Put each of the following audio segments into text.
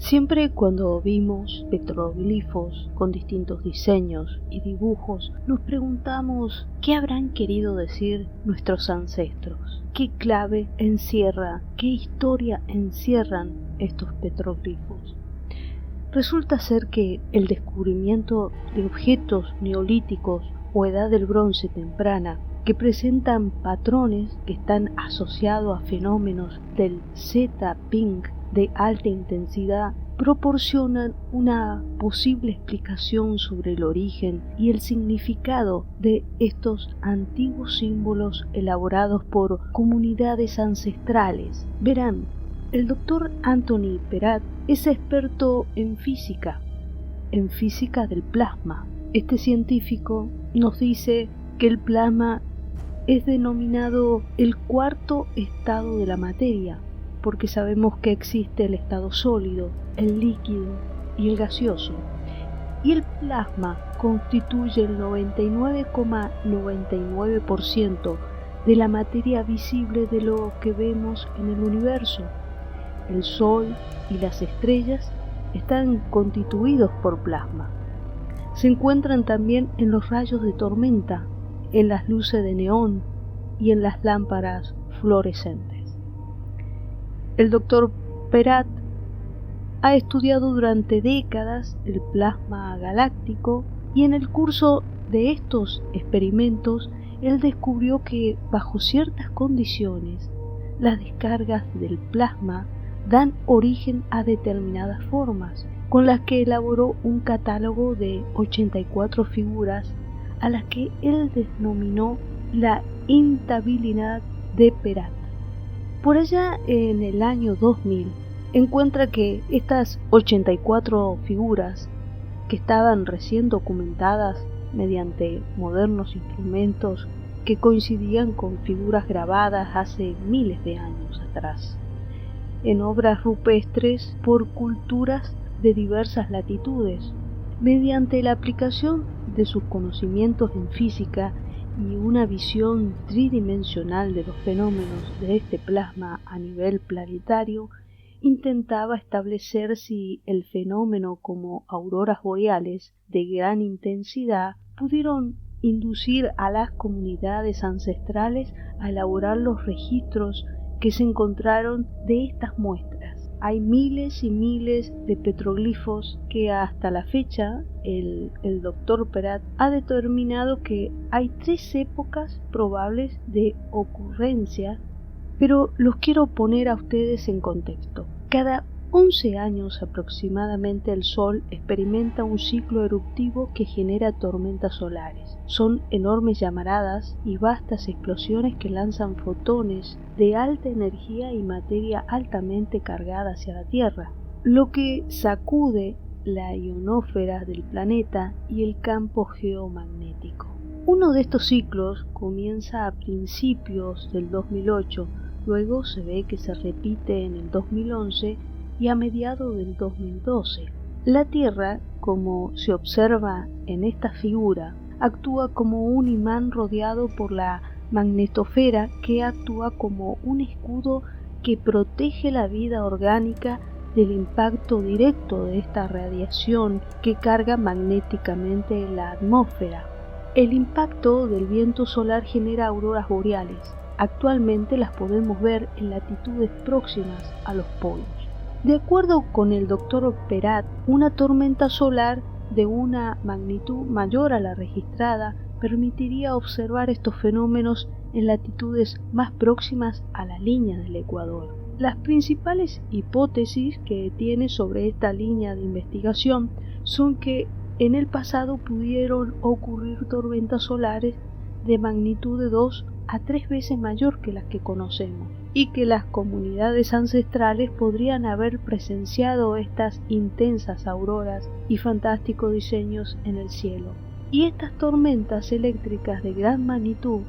Siempre cuando vimos petroglifos con distintos diseños y dibujos, nos preguntamos qué habrán querido decir nuestros ancestros, qué clave encierra, qué historia encierran estos petroglifos. Resulta ser que el descubrimiento de objetos neolíticos o edad del bronce temprana que presentan patrones que están asociados a fenómenos del Z-Ping de alta intensidad proporcionan una posible explicación sobre el origen y el significado de estos antiguos símbolos elaborados por comunidades ancestrales. Verán, el doctor Anthony Peratt es experto en física del plasma. Este científico nos dice que el plasma es denominado el cuarto estado de la materia, porque sabemos que existe el estado sólido, el líquido y el gaseoso. Y el plasma constituye el 99,99% de la materia visible de lo que vemos en el universo. El Sol y las estrellas están constituidos por plasma. Se encuentran también en los rayos de tormenta, en las luces de neón y en las lámparas fluorescentes. El doctor Peratt ha estudiado durante décadas el plasma galáctico y en el curso de estos experimentos él descubrió que bajo ciertas condiciones las descargas del plasma dan origen a determinadas formas, con las que elaboró un catálogo de 84 figuras a las que él denominó la intabilidad de Peratt. Por allá en el año 2000 encuentra que estas 84 figuras, que estaban recién documentadas mediante modernos instrumentos que coincidían con figuras grabadas hace miles de años atrás, en obras rupestres por culturas de diversas latitudes, mediante la aplicación de sus conocimientos en física y una visión tridimensional de los fenómenos de este plasma a nivel planetario, intentaba establecer si el fenómeno como auroras boreales de gran intensidad pudieron inducir a las comunidades ancestrales a elaborar los registros que se encontraron de estas muestras. Hay miles y miles de petroglifos que hasta la fecha el doctor Peratt ha determinado que hay 3 épocas probables de ocurrencia, pero los quiero poner a ustedes en contexto. Cada 11 años aproximadamente el Sol experimenta un ciclo eruptivo que genera tormentas solares. Son enormes llamaradas y vastas explosiones que lanzan fotones de alta energía y materia altamente cargada hacia la Tierra, lo que sacude la ionosfera del planeta y el campo geomagnético. Uno de estos ciclos comienza a principios del 2008, luego se ve que se repite en el 2011 y a mediados del 2012. La Tierra, como se observa en esta figura, actúa como un imán rodeado por la magnetosfera, que actúa como un escudo que protege la vida orgánica del impacto directo de esta radiación que carga magnéticamente la atmósfera. El impacto del viento solar genera auroras boreales. Actualmente las podemos ver en latitudes próximas a los polos. De acuerdo con el doctor Peratt, una tormenta solar de una magnitud mayor a la registrada permitiría observar estos fenómenos en latitudes más próximas a la línea del Ecuador. Las principales hipótesis que tiene sobre esta línea de investigación son que en el pasado pudieron ocurrir tormentas solares de magnitud de 2 a 3 veces mayor que las que conocemos, y que las comunidades ancestrales podrían haber presenciado estas intensas auroras y fantásticos diseños en el cielo. Y estas tormentas eléctricas de gran magnitud,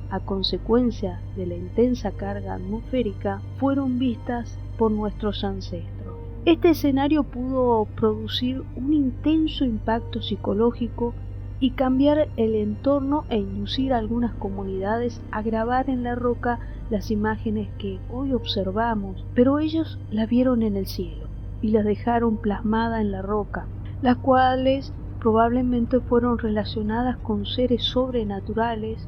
a consecuencia de la intensa carga atmosférica, fueron vistas por nuestros ancestros. Este escenario pudo producir un intenso impacto psicológico y cambiar el entorno e inducir a algunas comunidades a grabar en la roca las imágenes que hoy observamos, pero ellos la vieron en el cielo. y las dejaron plasmadas en la roca, las cuales probablemente fueron relacionadas con seres sobrenaturales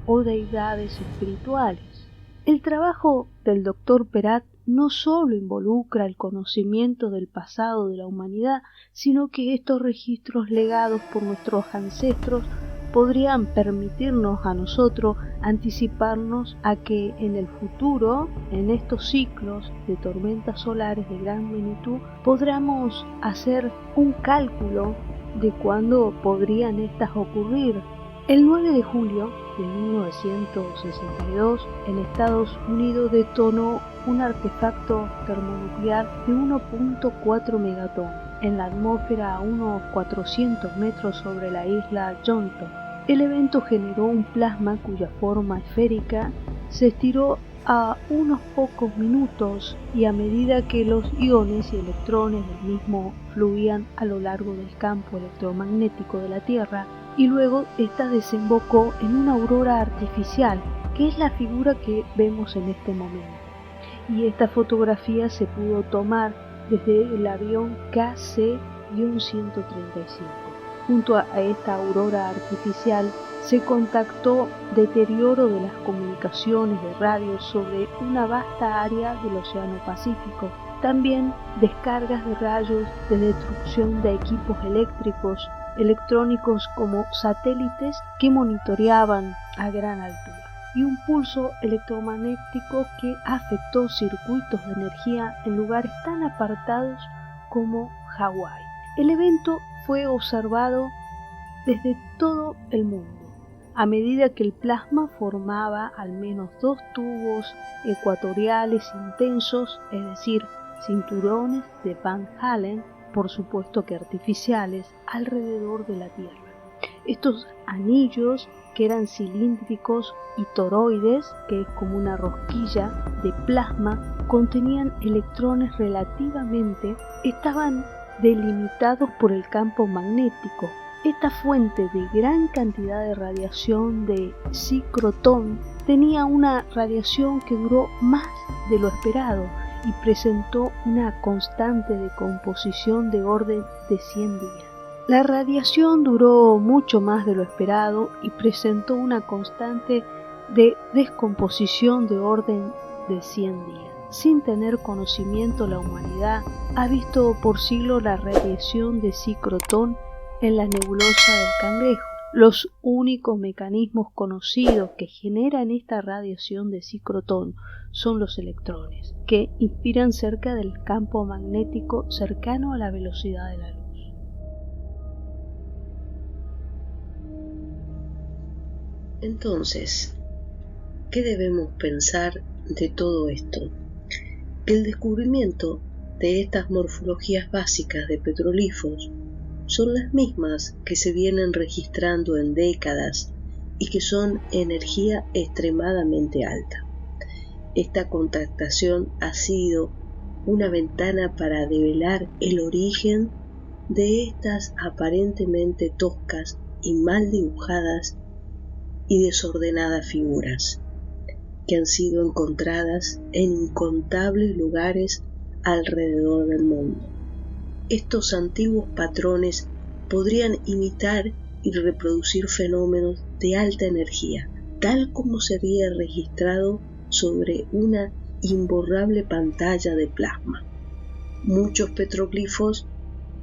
o deidades espirituales. El trabajo del Dr. Peratt no solo involucra el conocimiento del pasado de la humanidad, sino que estos registros legados por nuestros ancestros podrían permitirnos a nosotros anticiparnos a que en el futuro, en estos ciclos de tormentas solares de gran magnitud, podamos hacer un cálculo de cuándo podrían estas ocurrir. El 9 de julio de 1962, en Estados Unidos detonó un artefacto termonuclear de 1.4 megatón en la atmósfera a unos 400 metros sobre la isla Johnson. El evento generó un plasma cuya forma esférica se estiró a unos pocos minutos, y a medida que los iones y electrones del mismo fluían a lo largo del campo electromagnético de la Tierra, y luego ésta desembocó en una aurora artificial, que es la figura que vemos en este momento. Y esta fotografía se pudo tomar desde el avión KC-135. Junto a esta aurora artificial se contactó deterioro de las comunicaciones de radio sobre una vasta área del Océano Pacífico. También descargas de rayos de destrucción de equipos electrónicos como satélites que monitoreaban a gran altura, y un pulso electromagnético que afectó circuitos de energía en lugares tan apartados como Hawái. El evento fue observado desde todo el mundo, a medida que el plasma formaba al menos 2 tubos ecuatoriales intensos, es decir, cinturones de Van Allen, por supuesto que artificiales, alrededor de la Tierra. Estos anillos, que eran cilíndricos y toroides, que es como una rosquilla de plasma, contenían electrones relativamente, estaban delimitados por el campo magnético. Esta fuente de gran cantidad de radiación de ciclotón tenía una radiación que duró más de lo esperado y presentó una constante de composición de orden de 100 días. La radiación duró mucho más de lo esperado y presentó una constante de descomposición de orden de 100 días. Sin tener conocimiento, la humanidad ha visto por siglos la radiación de ciclotón en la nebulosa del Cangrejo. Los únicos mecanismos conocidos que generan esta radiación de ciclotón son los electrones, que inspiran cerca del campo magnético cercano a la velocidad de la luz. Entonces, ¿qué debemos pensar de todo esto? Que el descubrimiento de estas morfologías básicas de petrolíferos son las mismas que se vienen registrando en décadas y que son energía extremadamente alta. Esta contactación ha sido una ventana para develar el origen de estas aparentemente toscas y mal dibujadas y desordenadas figuras, que han sido encontradas en incontables lugares alrededor del mundo. Estos antiguos patrones podrían imitar y reproducir fenómenos de alta energía, tal como se había registrado sobre una imborrable pantalla de plasma. Muchos petroglifos,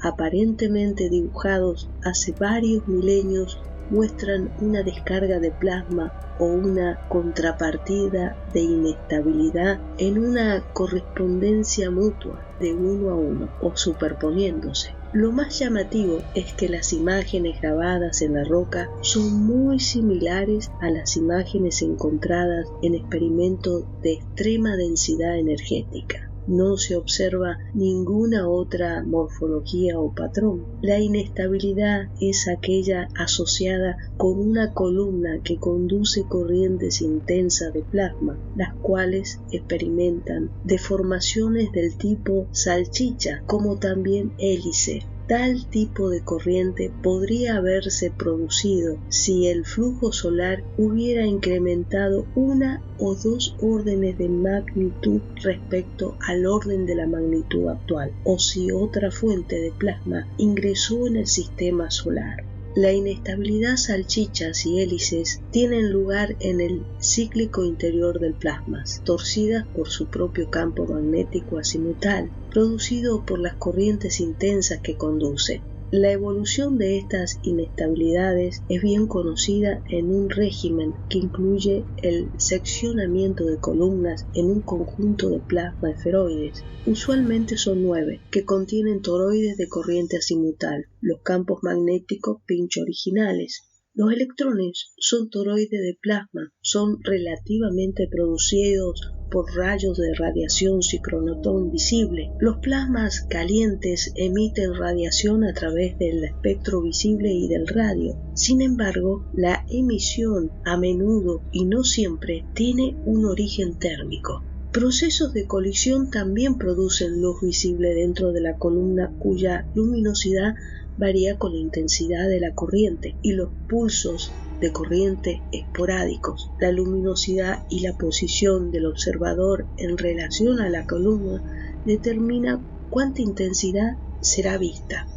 aparentemente dibujados hace varios milenios, muestran una descarga de plasma o una contrapartida de inestabilidad en una correspondencia mutua de uno a uno o superponiéndose. Lo más llamativo es que las imágenes grabadas en la roca son muy similares a las imágenes encontradas en experimentos de extrema densidad energética. No se observa ninguna otra morfología o patrón. La inestabilidad es aquella asociada con una columna que conduce corrientes intensas de plasma, las cuales experimentan deformaciones del tipo salchicha, como también hélice. Tal tipo de corriente podría haberse producido si el flujo solar hubiera incrementado 1 o 2 órdenes de magnitud respecto al orden de la magnitud actual, o si otra fuente de plasma ingresó en el sistema solar. La inestabilidad salchichas y hélices tienen lugar en el cíclico interior del plasma, torcidas por su propio campo magnético azimutal, producido por las corrientes intensas que conduce. La evolución de estas inestabilidades es bien conocida en un régimen que incluye el seccionamiento de columnas en un conjunto de plasma esferoides. Usualmente son 9, que contienen toroides de corriente azimutal, los campos magnéticos pinch originales. Los electrones son toroides de plasma, son relativamente producidos por rayos de radiación sincrotrón visible. Los plasmas calientes emiten radiación a través del espectro visible y del radio. Sin embargo, la emisión a menudo y no siempre tiene un origen térmico. Procesos de colisión también producen luz visible dentro de la columna cuya luminosidad varía con la intensidad de la corriente y los pulsos de corriente esporádicos. La luminosidad y la posición del observador en relación a la columna determina cuánta intensidad será vista.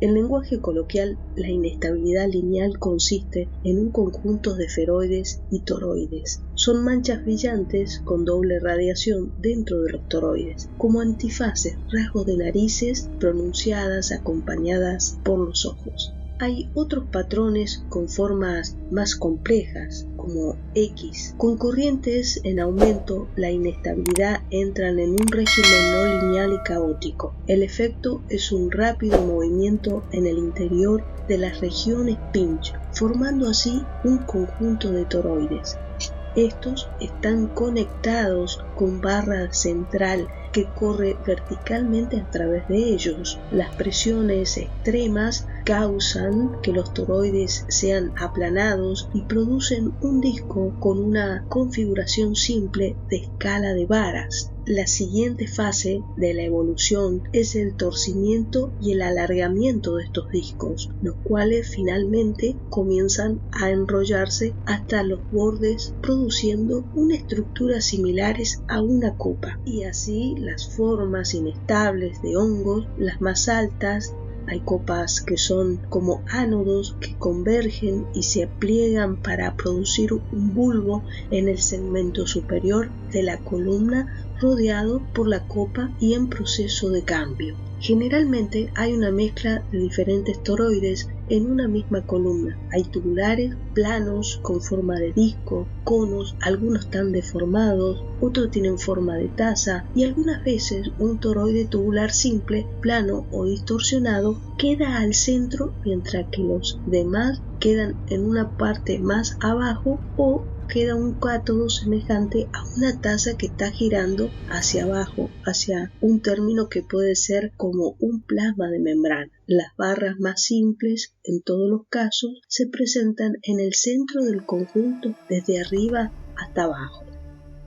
En lenguaje coloquial, la inestabilidad lineal consiste en un conjunto de esferoides y toroides. Son manchas brillantes con doble radiación dentro de los toroides, como antifaces, rasgos de narices pronunciadas acompañadas por los ojos. Hay otros patrones con formas más complejas, como X. Con corrientes en aumento, la inestabilidad entra en un régimen no lineal y caótico. El efecto es un rápido movimiento en el interior de las regiones pinch, formando así un conjunto de toroides. Estos están conectados con barra central que corre verticalmente a través de ellos. Las presiones extremas causan que los toroides sean aplanados y producen un disco con una configuración simple de escala de varas. La siguiente fase de la evolución es el torcimiento y el alargamiento de estos discos, los cuales finalmente comienzan a enrollarse hasta los bordes, produciendo una estructura similares a una copa. Y así las formas inestables de hongos, las más altas, hay copas que son como ánodos que convergen y se pliegan para producir un bulbo en el segmento superior de la columna rodeado por la copa y en proceso de cambio. Generalmente hay una mezcla de diferentes toroides en una misma columna. Hay tubulares, planos con forma de disco, conos, algunos están deformados, otros tienen forma de taza y algunas veces un toroide tubular simple, plano o distorsionado queda al centro mientras que los demás quedan en una parte más abajo o queda un cátodo semejante a una taza que está girando hacia abajo, hacia un término que puede ser como un plasma de membrana. Las barras más simples, en todos los casos, se presentan en el centro del conjunto desde arriba hasta abajo.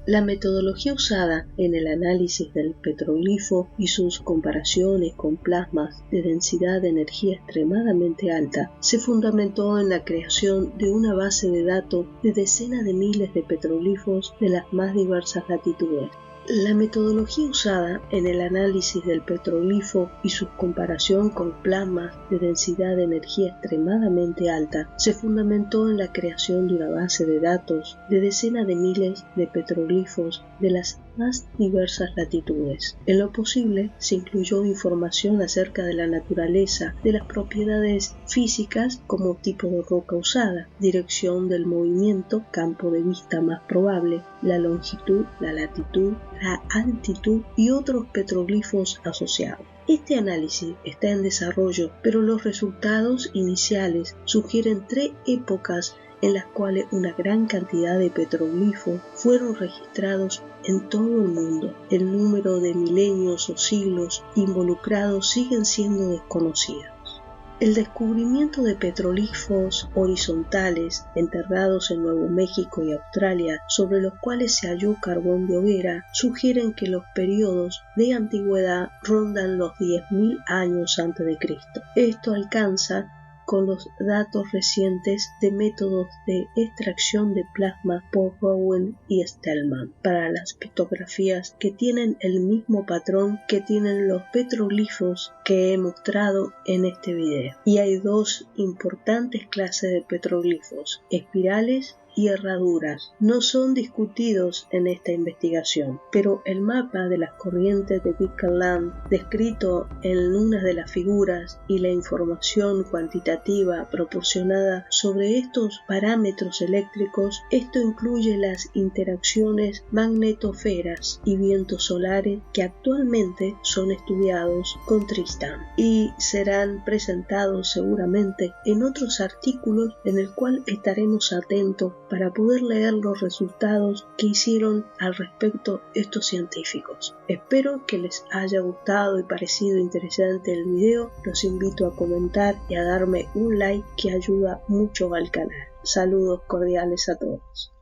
La metodología usada en el análisis del petroglifo y sus comparaciones con plasmas de densidad de energía extremadamente alta se fundamentó en la creación de una base de datos de decenas de miles de petroglifos de las más diversas latitudes. La metodología usada en el análisis del petroglifo y su comparación con plasmas de densidad de energía extremadamente alta se fundamentó en la creación de una base de datos de decenas de miles de petroglifos de las más diversas latitudes. En lo posible, se incluyó información acerca de la naturaleza, de las propiedades físicas como tipo de roca usada, dirección del movimiento, campo de vista más probable, la longitud, la latitud, la altitud y otros petroglifos asociados. Este análisis está en desarrollo, pero los resultados iniciales sugieren 3 épocas en las cuales una gran cantidad de petroglifos fueron registrados en todo el mundo. El número de milenios o siglos involucrados siguen siendo desconocidos. El descubrimiento de petroglifos horizontales enterrados en Nuevo México y Australia, sobre los cuales se halló carbón de hoguera, sugieren que los periodos de antigüedad rondan los 10.000 años antes de Cristo. Esto alcanza con los datos recientes de métodos de extracción de plasma por Rowan y Stellman para las pictografías que tienen el mismo patrón que tienen los petroglifos que he mostrado en este video. Y hay dos importantes clases de petroglifos: espirales y herraduras. No son discutidos en esta investigación, pero el mapa de las corrientes de Birkeland descrito en una de las figuras y la información cuantitativa proporcionada sobre estos parámetros eléctricos, esto incluye las interacciones magnetosferas y vientos solares que actualmente son estudiados con Tristan y serán presentados seguramente en otros artículos en el cual estaremos atentos para poder leer los resultados que hicieron al respecto estos científicos. Espero que les haya gustado y parecido interesante el video. Los invito a comentar y a darme un like que ayuda mucho al canal. Saludos cordiales a todos.